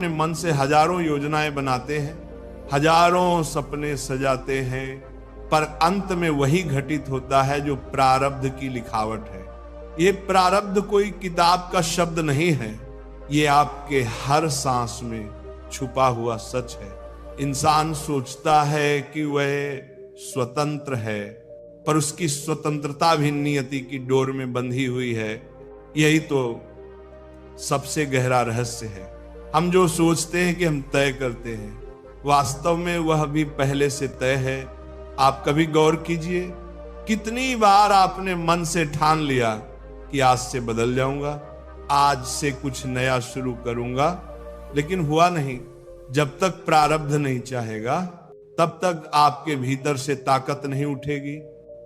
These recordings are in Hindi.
अपने मन से हजारों योजनाएं बनाते हैं, हजारों सपने सजाते हैं, पर अंत में वही घटित होता है जो प्रारब्ध की लिखावट है। ये प्रारब्ध कोई किताब का शब्द नहीं है, ये आपके हर सांस में छुपा हुआ सच है। इंसान सोचता है कि वह स्वतंत्र है, पर उसकी स्वतंत्रता भी नियति की डोर में बंधी हुई है। यही तो सबसे गहरा रहस्य है। हम जो सोचते हैं कि हम तय करते हैं, वास्तव में वह भी पहले से तय है। आप कभी गौर कीजिए, कितनी बार आपने मन से ठान लिया कि आज से बदल जाऊंगा, आज से कुछ नया शुरू करूंगा, लेकिन हुआ नहीं। जब तक प्रारब्ध नहीं चाहेगा तब तक आपके भीतर से ताकत नहीं उठेगी,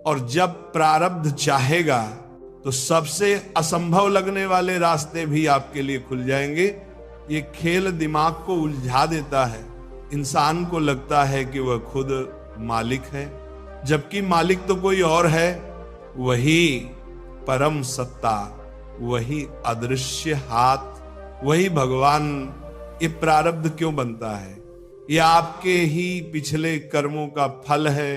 और जब प्रारब्ध चाहेगा तो सबसे असंभव लगने वाले रास्ते भी आपके लिए खुल जाएंगे। ये खेल दिमाग को उलझा देता है। इंसान को लगता है कि वह खुद मालिक है, जबकि मालिक तो कोई और है, वही परम सत्ता, वही अदृश्य हाथ, वही भगवान। ये प्रारब्ध क्यों बनता है? ये आपके ही पिछले कर्मों का फल है।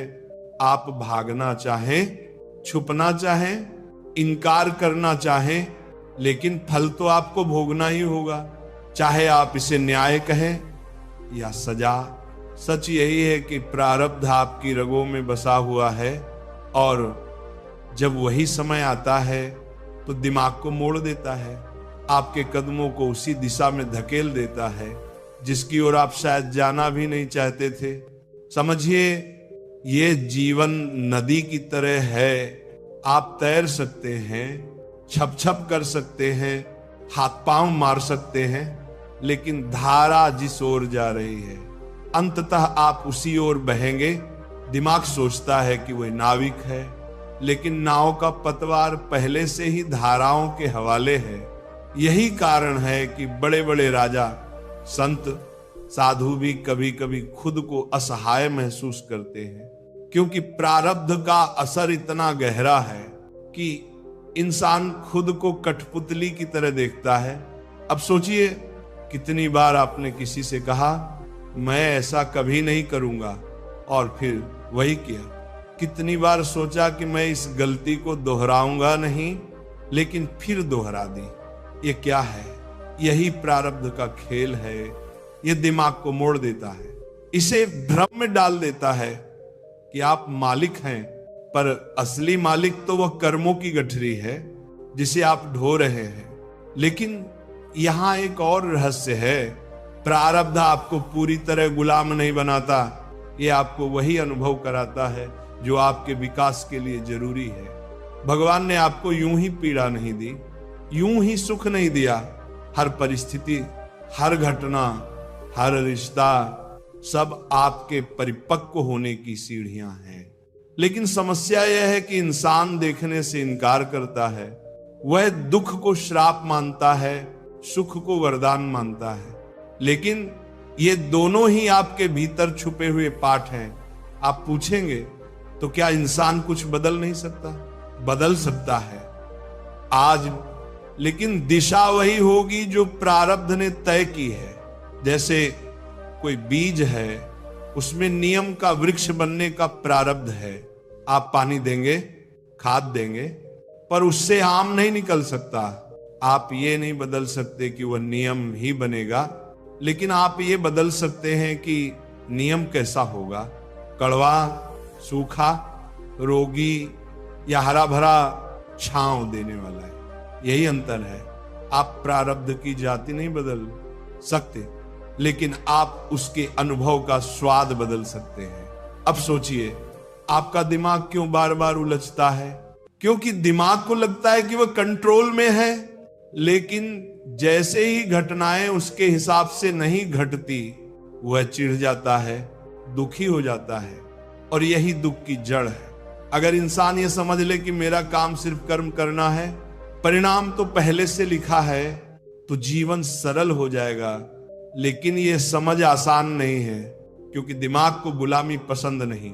आप भागना चाहें, छुपना चाहें, इनकार करना चाहें, लेकिन फल तो आपको भोगना ही होगा, चाहे आप इसे न्याय कहें या सजा। सच यही है कि प्रारब्ध आपकी रगों में बसा हुआ है, और जब वही समय आता है तो दिमाग को मोड़ देता है, आपके कदमों को उसी दिशा में धकेल देता है जिसकी ओर आप शायद जाना भी नहीं चाहते थे। समझिए, ये जीवन नदी की तरह है। आप तैर सकते हैं, छप छप कर सकते हैं, हाथ पांव मार सकते हैं, लेकिन धारा जिस ओर जा रही है अंततः आप उसी ओर बहेंगे। दिमाग सोचता है कि वह नाविक है, लेकिन नाव का पतवार पहले से ही धाराओं के हवाले है। यही कारण है कि बड़े बड़े राजा, संत, साधु भी कभी कभी खुद को असहाय महसूस करते हैं, क्योंकि प्रारब्ध का असर इतना गहरा है कि इंसान खुद को कठपुतली की तरह देखता है। अब सोचिए, कितनी बार आपने किसी से कहा मैं ऐसा कभी नहीं करूंगा, और फिर वही किया। कितनी बार सोचा कि मैं इस गलती को दोहराऊंगा नहीं, लेकिन फिर दोहरा दी। ये क्या है? यही प्रारब्ध का खेल है। ये दिमाग को मोड़ देता है, इसे भ्रम में डाल देता है कि आप मालिक हैं, पर असली मालिक तो वह कर्मों की गठरी है जिसे आप ढो रहे हैं। लेकिन यहां एक और रहस्य है। प्रारब्ध आपको पूरी तरह गुलाम नहीं बनाता, ये आपको वही अनुभव कराता है जो आपके विकास के लिए जरूरी है। भगवान ने आपको यूं ही पीड़ा नहीं दी, यूं ही सुख नहीं दिया। हर परिस्थिति, हर घटना, हर रिश्ता, सब आपके परिपक्व होने की सीढ़ियां हैं। लेकिन समस्या यह है कि इंसान देखने से इनकार करता है। वह दुख को श्राप मानता है, सुख को वरदान मानता है। लेकिन ये दोनों ही आपके भीतर छुपे हुए पाठ हैं। आप पूछेंगे, तो क्या इंसान कुछ बदल नहीं सकता? बदल सकता है आज, लेकिन दिशा वही होगी जो प्रारब्ध ने तय की है। जैसे कोई बीज है, उसमें नियम का वृक्ष बनने का प्रारब्ध है। आप पानी देंगे, खाद देंगे, पर उससे आम नहीं निकल सकता। आप ये नहीं बदल सकते कि वह नियम ही बनेगा, लेकिन आप ये बदल सकते हैं कि नियम कैसा होगा, कड़वा, सूखा, रोगी या हरा भरा छांव देने वाला है। यही अंतर है। आप प्रारब्ध की जाति नहीं बदल सकते, लेकिन आप उसके अनुभव का स्वाद बदल सकते हैं। अब सोचिए, आपका दिमाग क्यों बार बार उलझता है? क्योंकि दिमाग को लगता है कि वह कंट्रोल में है, लेकिन जैसे ही घटनाएं उसके हिसाब से नहीं घटती, वह चिढ़ जाता है, दुखी हो जाता है, और यही दुख की जड़ है। अगर इंसान ये समझ ले कि मेरा काम सिर्फ कर्म करना है, परिणाम तो पहले से लिखा है, तो जीवन सरल हो जाएगा। लेकिन यह समझ आसान नहीं है, क्योंकि दिमाग को गुलामी पसंद नहीं।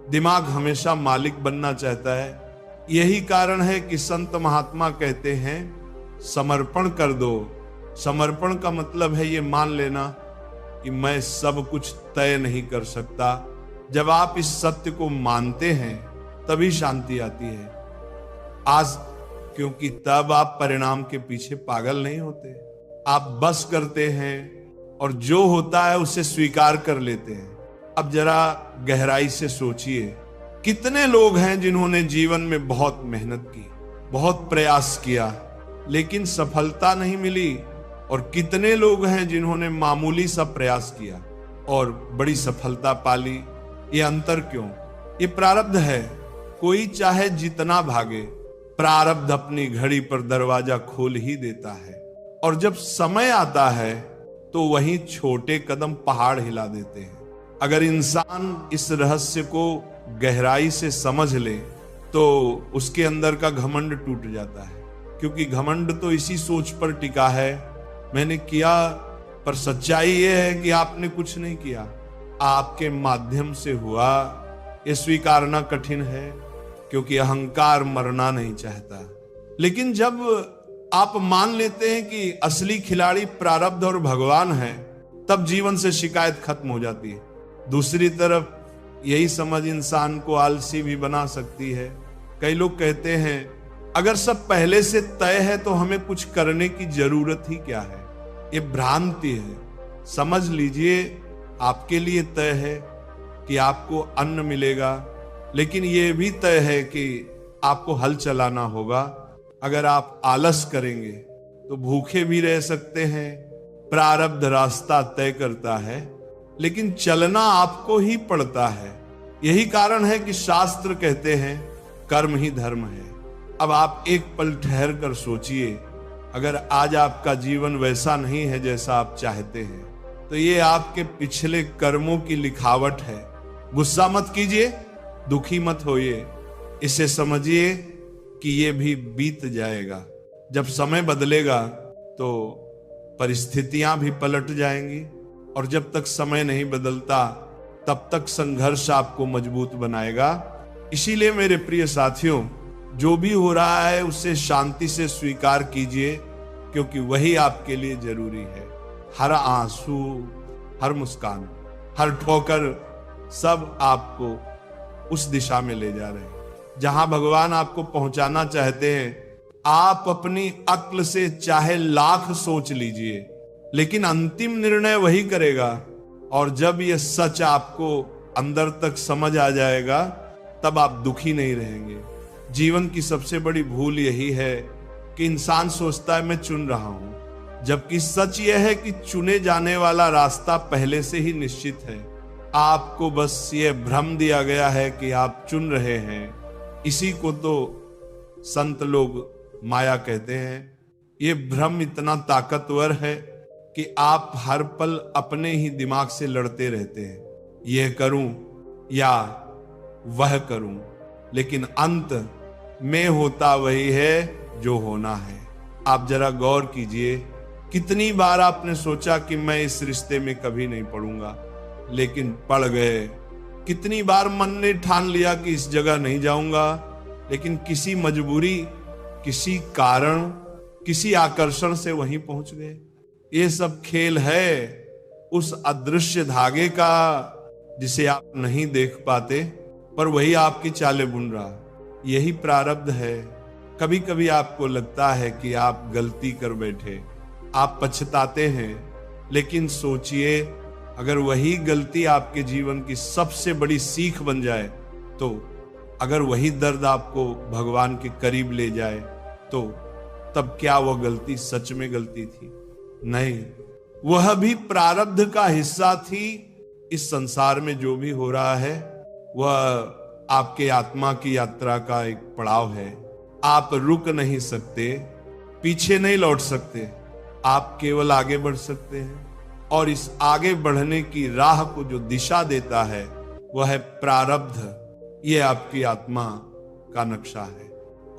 दिमाग हमेशा मालिक बनना चाहता है। यही कारण है कि संत महात्मा कहते हैं, समर्पण कर दो, समर्पण का मतलब है ये मान लेना कि मैं सब कुछ तय नहीं कर सकता। जब आप इस सत्य को मानते हैं तभी शांति आती है। आज क्योंकि तब आप परिणाम के पीछे पागल नहीं होते, आप बस करते हैं और जो होता है उसे स्वीकार कर लेते हैं। अब जरा गहराई से सोचिए, कितने लोग हैं जिन्होंने जीवन में बहुत मेहनत की, बहुत प्रयास किया, लेकिन सफलता नहीं मिली, और कितने लोग हैं जिन्होंने मामूली सा प्रयास किया और बड़ी सफलता पाली। ये अंतर क्यों? ये प्रारब्ध है। कोई चाहे जितना भागे, प्रारब्ध अपनी घड़ी पर दरवाजा खोल ही देता है, और जब समय आता है तो वही छोटे कदम पहाड़ हिला देते हैं। अगर इंसान इस रहस्य को गहराई से समझ ले तो उसके अंदर का घमंड टूट जाता है, क्योंकि घमंड तो इसी सोच पर टिका है, मैंने किया, पर सच्चाई यह है कि आपने कुछ नहीं किया, आपके माध्यम से हुआ। यह स्वीकारना कठिन है, क्योंकि अहंकार मरना नहीं चाहता। लेकिन जब आप मान लेते हैं कि असली खिलाड़ी प्रारब्ध और भगवान है, तब जीवन से शिकायत खत्म हो जाती है। दूसरी तरफ यही समझ इंसान को आलसी भी बना सकती है। कई लोग कहते हैं अगर सब पहले से तय है तो हमें कुछ करने की जरूरत ही क्या है। ये भ्रांति है। समझ लीजिए, आपके लिए तय है कि आपको अन्न मिलेगा, लेकिन यह भी तय है कि आपको हल चलाना होगा। अगर आप आलस करेंगे तो भूखे भी रह सकते हैं। प्रारब्ध रास्ता तय करता है, लेकिन चलना आपको ही पड़ता है। यही कारण है कि शास्त्र कहते हैं कर्म ही धर्म है। अब आप एक पल ठहर कर सोचिए, अगर आज आपका जीवन वैसा नहीं है जैसा आप चाहते हैं, तो ये आपके पिछले कर्मों की लिखावट है। गुस्सा मत कीजिए, दुखी मत होइए, इसे समझिए कि ये भी बीत जाएगा। जब समय बदलेगा तो परिस्थितियां भी पलट जाएंगी, और जब तक समय नहीं बदलता तब तक संघर्ष आपको मजबूत बनाएगा। इसीलिए मेरे प्रिय साथियों, जो भी हो रहा है उसे शांति से स्वीकार कीजिए, क्योंकि वही आपके लिए जरूरी है। हर आंसू, हर मुस्कान, हर ठोकर, सब आपको उस दिशा में ले जा रहे हैं जहां भगवान आपको पहुंचाना चाहते हैं। आप अपनी अक्ल से चाहे लाख सोच लीजिए, लेकिन अंतिम निर्णय वही करेगा। और जब यह सच आपको अंदर तक समझ आ जाएगा, तब आप दुखी नहीं रहेंगे। जीवन की सबसे बड़ी भूल यही है कि इंसान सोचता है मैं चुन रहा हूं, जबकि सच यह है कि चुने जाने वाला रास्ता पहले से ही निश्चित है। आपको बस यह भ्रम दिया गया है कि आप चुन रहे हैं। इसी को तो संत लोग माया कहते हैं। ये भ्रम इतना ताकतवर है कि आप हर पल अपने ही दिमाग से लड़ते रहते हैं, यह करूं या वह करूं, लेकिन अंत में होता वही है जो होना है। आप जरा गौर कीजिए, कितनी बार आपने सोचा कि मैं इस रिश्ते में कभी नहीं पड़ूंगा, लेकिन पड़ गए। कितनी बार मन ने ठान लिया कि इस जगह नहीं जाऊंगा, लेकिन किसी मजबूरी, किसी कारण, किसी आकर्षण से वहीं पहुंच गए। ये सब खेल है उस अदृश्य धागे का जिसे आप नहीं देख पाते, पर वही आपकी चालें बुन रहा। यही प्रारब्ध है। कभी कभी आपको लगता है कि आप गलती कर बैठे, आप पछताते हैं, लेकिन सोचिए, अगर वही गलती आपके जीवन की सबसे बड़ी सीख बन जाए, तो अगर वही दर्द आपको भगवान के करीब ले जाए, तो तब क्या वह गलती सच में गलती थी? नहीं, वह भी प्रारब्ध का हिस्सा थी। इस संसार में जो भी हो रहा है वह आपके आत्मा की यात्रा का एक पड़ाव है। आप रुक नहीं सकते, पीछे नहीं लौट सकते, आप केवल आगे बढ़ सकते हैं। और इस आगे बढ़ने की राह को जो दिशा देता है वह है प्रारब्ध। यह आपकी आत्मा का नक्शा है,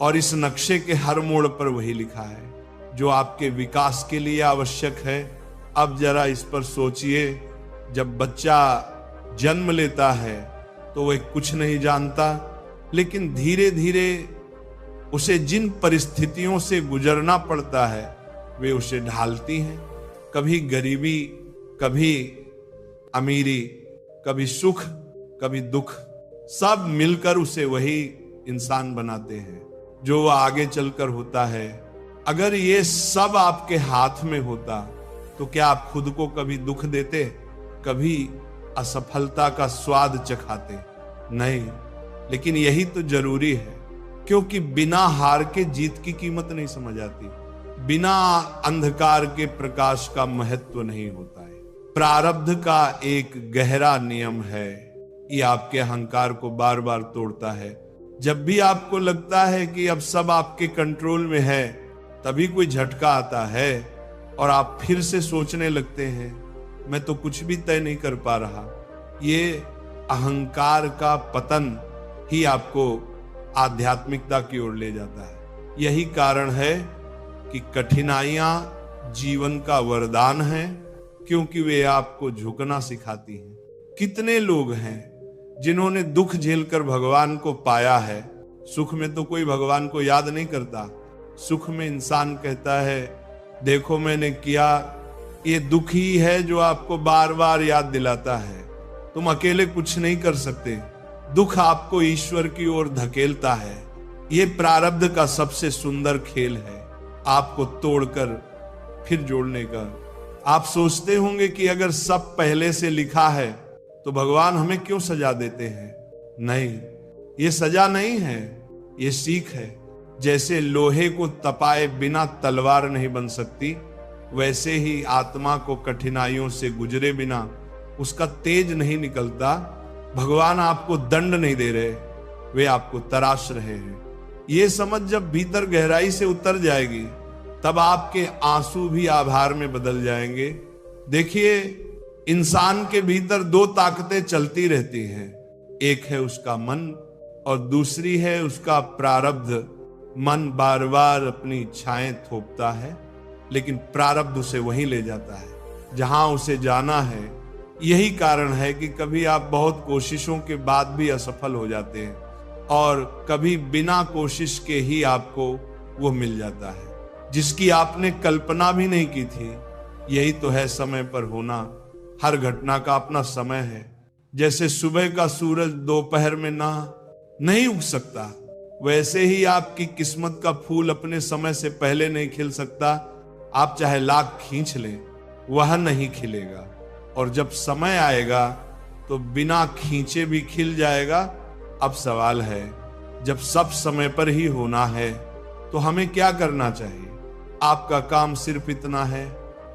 और इस नक्शे के हर मोड़ पर वही लिखा है जो आपके विकास के लिए आवश्यक है। अब जरा इस पर सोचिए, जब बच्चा जन्म लेता है तो वह कुछ नहीं जानता, लेकिन धीरे धीरे उसे जिन परिस्थितियों से गुजरना पड़ता है वे उसे ढालती हैं। कभी गरीबी, कभी अमीरी, कभी सुख, कभी दुख, सब मिलकर उसे वही इंसान बनाते हैं जो वह आगे चलकर होता है। अगर ये सब आपके हाथ में होता तो क्या आप खुद को कभी दुख देते, कभी असफलता का स्वाद चखाते? नहीं। लेकिन यही तो जरूरी है, क्योंकि बिना हार के जीत की कीमत नहीं समझ आती, बिना अंधकार के प्रकाश का महत्व नहीं होता है। प्रारब्ध का एक गहरा नियम है, ये आपके अहंकार को बार बार तोड़ता है। जब भी आपको लगता है कि अब सब आपके कंट्रोल में है, तभी कोई झटका आता है और आप फिर से सोचने लगते हैं, मैं तो कुछ भी तय नहीं कर पा रहा। ये अहंकार का पतन ही आपको आध्यात्मिकता की ओर ले जाता है। यही कारण है कि कठिनाइयां जीवन का वरदान है, क्योंकि वे आपको झुकना सिखाती हैं। कितने लोग हैं जिन्होंने दुख झेलकर भगवान को पाया है। सुख में तो कोई भगवान को याद नहीं करता। सुख में इंसान कहता है, देखो मैंने किया। ये दुख ही है जो आपको बार बार याद दिलाता है तुम अकेले कुछ नहीं कर सकते। दुख आपको ईश्वर की ओर धकेलता है। ये प्रारब्ध का सबसे सुंदर खेल है, आपको तोड़कर फिर जोड़ने का। आप सोचते होंगे कि अगर सब पहले से लिखा है तो भगवान हमें क्यों सजा देते हैं? नहीं, ये सजा नहीं है, ये सीख है। जैसे लोहे को तपाए बिना तलवार नहीं बन सकती, वैसे ही आत्मा को कठिनाइयों से गुजरे बिना उसका तेज नहीं निकलता। भगवान आपको दंड नहीं दे रहे, वे आपको तराश रहे हैं। ये समझ जब भीतर गहराई से उतर जाएगी, तब आपके आंसू भी आभार में बदल जाएंगे। देखिए, इंसान के भीतर दो ताकतें चलती रहती हैं, एक है उसका मन और दूसरी है उसका प्रारब्ध। मन बार बार अपनी इच्छाएं थोपता है, लेकिन प्रारब्ध उसे वहीं ले जाता है जहां उसे जाना है। यही कारण है कि कभी आप बहुत कोशिशों के बाद भी असफल हो जाते हैं और कभी बिना कोशिश के ही आपको वो मिल जाता है जिसकी आपने कल्पना भी नहीं की थी। यही तो है समय पर होना। हर घटना का अपना समय है। जैसे सुबह का सूरज दोपहर में नहीं उग सकता, वैसे ही आपकी किस्मत का फूल अपने समय से पहले नहीं खिल सकता। आप चाहे लाख खींच लें, वह नहीं खिलेगा। और जब समय आएगा तो बिना खींचे भी खिल जाएगा। अब सवाल है, जब सब समय पर ही होना है तो हमें क्या करना चाहिए? आपका काम सिर्फ इतना है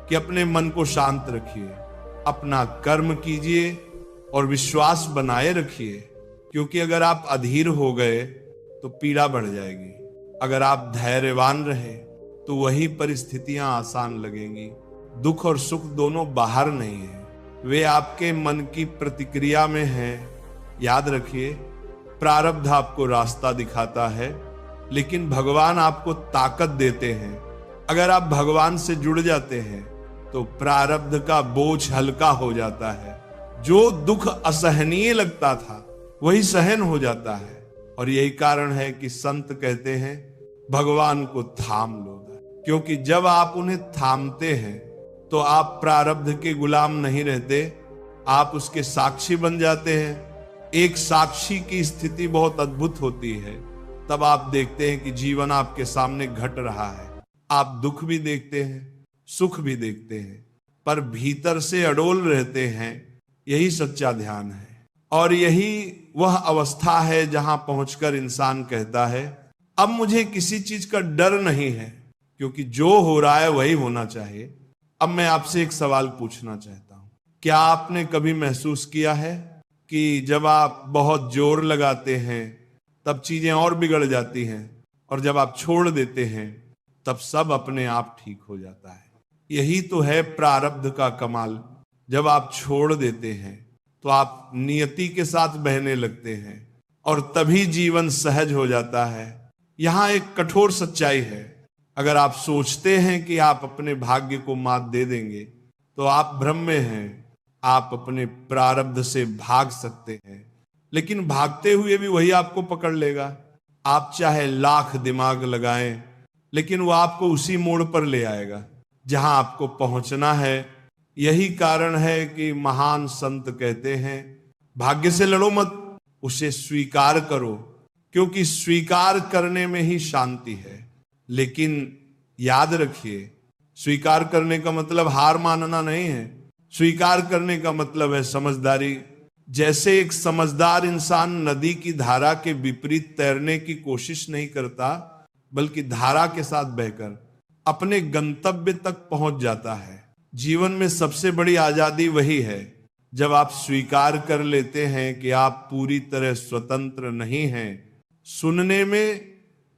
कि अपने मन को शांत रखिए, अपना कर्म कीजिए और विश्वास बनाए रखिए। क्योंकि अगर आप अधीर हो गए तो पीड़ा बढ़ जाएगी। अगर आप धैर्यवान रहे तो वही परिस्थितियां आसान लगेंगी। दुख और सुख दोनों बाहर नहीं है, वे आपके मन की प्रतिक्रिया में हैं। याद रखिए, प्रारब्ध आपको रास्ता दिखाता है, लेकिन भगवान आपको ताकत देते हैं। अगर आप भगवान से जुड़ जाते हैं तो प्रारब्ध का बोझ हल्का हो जाता है। जो दुख असहनीय लगता था वही सहन हो जाता है। और यही कारण है कि संत कहते हैं, भगवान को थाम लो। क्योंकि जब आप उन्हें थामते हैं तो आप प्रारब्ध के गुलाम नहीं रहते, आप उसके साक्षी बन जाते हैं। एक साक्षी की स्थिति बहुत अद्भुत होती है। तब आप देखते हैं कि जीवन आपके सामने घट रहा है। आप दुख भी देखते हैं, सुख भी देखते हैं, पर भीतर से अडोल रहते हैं। यही सच्चा ध्यान है और यही वह अवस्था है जहां पहुंचकर इंसान कहता है, अब मुझे किसी चीज का डर नहीं है, क्योंकि जो हो रहा है वही होना चाहिए। अब मैं आपसे एक सवाल पूछना चाहता हूं, क्या आपने कभी महसूस किया है कि जब आप बहुत जोर लगाते हैं तब चीजें और बिगड़ जाती हैं, और जब आप छोड़ देते हैं तब सब अपने आप ठीक हो जाता है? यही तो है प्रारब्ध का कमाल। जब आप छोड़ देते हैं तो आप नियति के साथ बहने लगते हैं और तभी जीवन सहज हो जाता है। यहां एक कठोर सच्चाई है, अगर आप सोचते हैं कि आप अपने भाग्य को मात दे देंगे तो आप भ्रम में हैं। आप अपने प्रारब्ध से भाग सकते हैं, लेकिन भागते हुए भी वही आपको पकड़ लेगा। आप चाहे लाख दिमाग लगाएं, लेकिन वो आपको उसी मोड़ पर ले आएगा। जहां आपको पहुंचना है। यही कारण है कि महान संत कहते हैं, भाग्य से लड़ो मत, उसे स्वीकार करो, क्योंकि स्वीकार करने में ही शांति है। लेकिन याद रखिए, स्वीकार करने का मतलब हार मानना नहीं है। स्वीकार करने का मतलब है समझदारी। जैसे एक समझदार इंसान नदी की धारा के विपरीत तैरने की कोशिश नहीं करता, बल्कि धारा के साथ बहकर अपने गंतव्य तक पहुंच जाता है। जीवन में सबसे बड़ी आजादी वही है जब आप स्वीकार कर लेते हैं कि आप पूरी तरह स्वतंत्र नहीं हैं। सुनने में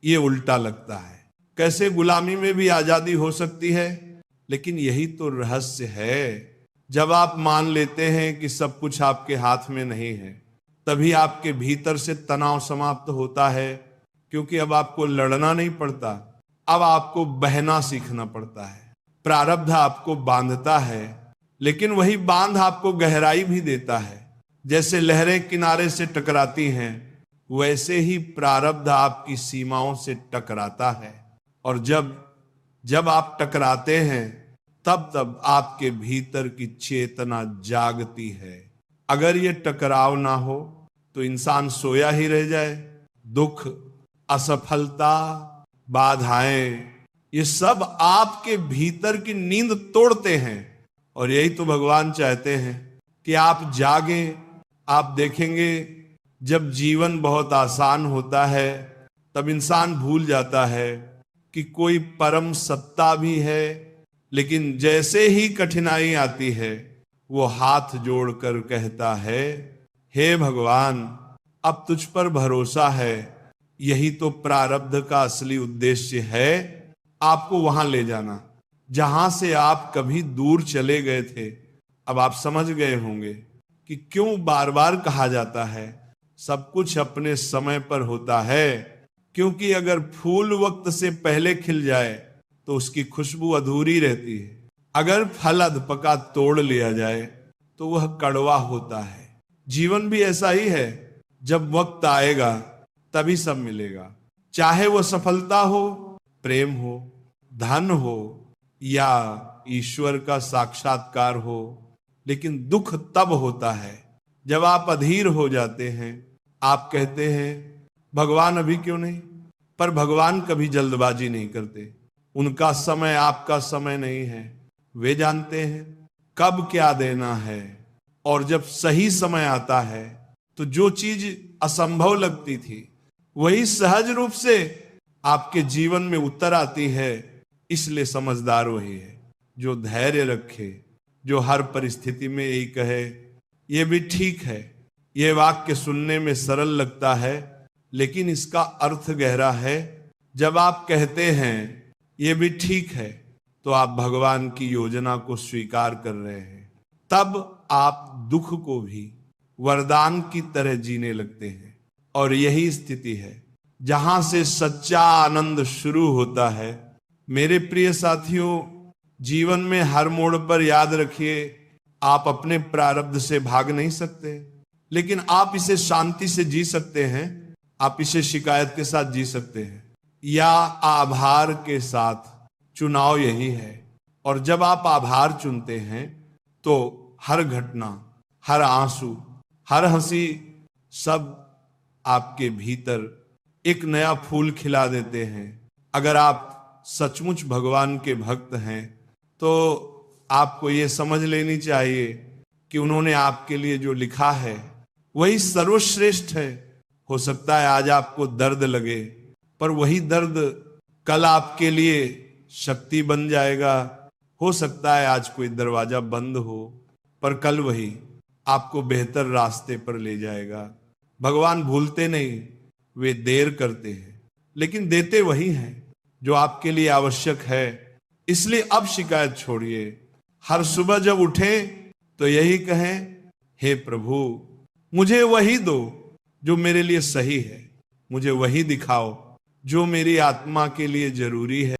ये उल्टा लगता है, कैसे गुलामी में भी आजादी हो सकती है, लेकिन यही तो रहस्य है। जब आप मान लेते हैं कि सब कुछ आपके हाथ में नहीं है, तभी आपके भीतर से तनाव समाप्त होता है, क्योंकि अब आपको लड़ना नहीं पड़ता, अब आपको बहना सीखना पड़ता है। प्रारब्ध आपको बांधता है, लेकिन वही बांध आपको गहराई भी देता है। जैसे लहरें किनारे से टकराती हैं, वैसे ही प्रारब्ध आपकी सीमाओं से टकराता है। और जब आप टकराते हैं, तब आपके भीतर की चेतना जागती है। अगर ये टकराव ना हो तो इंसान सोया ही रह जाए। दुख, असफलता, बाधाएं, ये सब आपके भीतर की नींद तोड़ते हैं। और यही तो भगवान चाहते हैं कि आप जागें। आप देखेंगे, जब जीवन बहुत आसान होता है, तब इंसान भूल जाता है कि कोई परम सत्ता भी है। लेकिन जैसे ही कठिनाई आती है, वो हाथ जोड़कर कहता है, हे भगवान, अब तुझ पर भरोसा है। यही तो प्रारब्ध का असली उद्देश्य है, आपको वहां ले जाना जहां से आप कभी दूर चले गए थे। अब आप समझ गए होंगे कि क्यों बार बार कहा जाता है सब कुछ अपने समय पर होता है। क्योंकि अगर फूल वक्त से पहले खिल जाए तो उसकी खुशबू अधूरी रहती है। अगर फल अधपका तोड़ लिया जाए तो वह कड़वा होता है। जीवन भी ऐसा ही है, जब वक्त आएगा तभी सब मिलेगा। चाहे वो सफलता हो, प्रेम हो, धन हो या ईश्वर का साक्षात्कार हो। लेकिन दुख तब होता है जब आप अधीर हो जाते हैं। आप कहते हैं, भगवान अभी क्यों नहीं? पर भगवान कभी जल्दबाजी नहीं करते। उनका समय आपका समय नहीं है। वे जानते हैं कब क्या देना है। और जब सही समय आता है तो जो चीज असंभव लगती थी, वही सहज रूप से आपके जीवन में उतर आती है। इसलिए समझदार वही है जो धैर्य रखे, जो हर परिस्थिति में यही कहे, ये भी ठीक है। यह वाक्य सुनने में सरल लगता है, लेकिन इसका अर्थ गहरा है। जब आप कहते हैं ये भी ठीक है, तो आप भगवान की योजना को स्वीकार कर रहे हैं। तब आप दुख को भी वरदान की तरह जीने लगते हैं। और यही स्थिति है जहां से सच्चा आनंद शुरू होता है। मेरे प्रिय साथियों, जीवन में हर मोड़ पर याद रखिए, आप अपने प्रारब्ध से भाग नहीं सकते, लेकिन आप इसे शांति से जी सकते हैं। आप इसे शिकायत के साथ जी सकते हैं या आभार के साथ। चुनाव यही है। और जब आप आभार चुनते हैं तो हर घटना, हर आंसू, हर हंसी, सब आपके भीतर एक नया फूल खिला देते हैं। अगर आप सचमुच भगवान के भक्त हैं तो आपको ये समझ लेनी चाहिए कि उन्होंने आपके लिए जो लिखा है वही सर्वश्रेष्ठ है। हो सकता है आज आपको दर्द लगे, पर वही दर्द कल आपके लिए शक्ति बन जाएगा। हो सकता है आज कोई दरवाजा बंद हो, पर कल वही आपको बेहतर रास्ते पर ले जाएगा। भगवान भूलते नहीं, वे देर करते हैं, लेकिन देते वही हैं जो आपके लिए आवश्यक है। इसलिए अब शिकायत छोड़िए। हर सुबह जब उठें तो यही कहें, हे प्रभु, मुझे वही दो जो मेरे लिए सही है। मुझे वही दिखाओ जो मेरी आत्मा के लिए जरूरी है।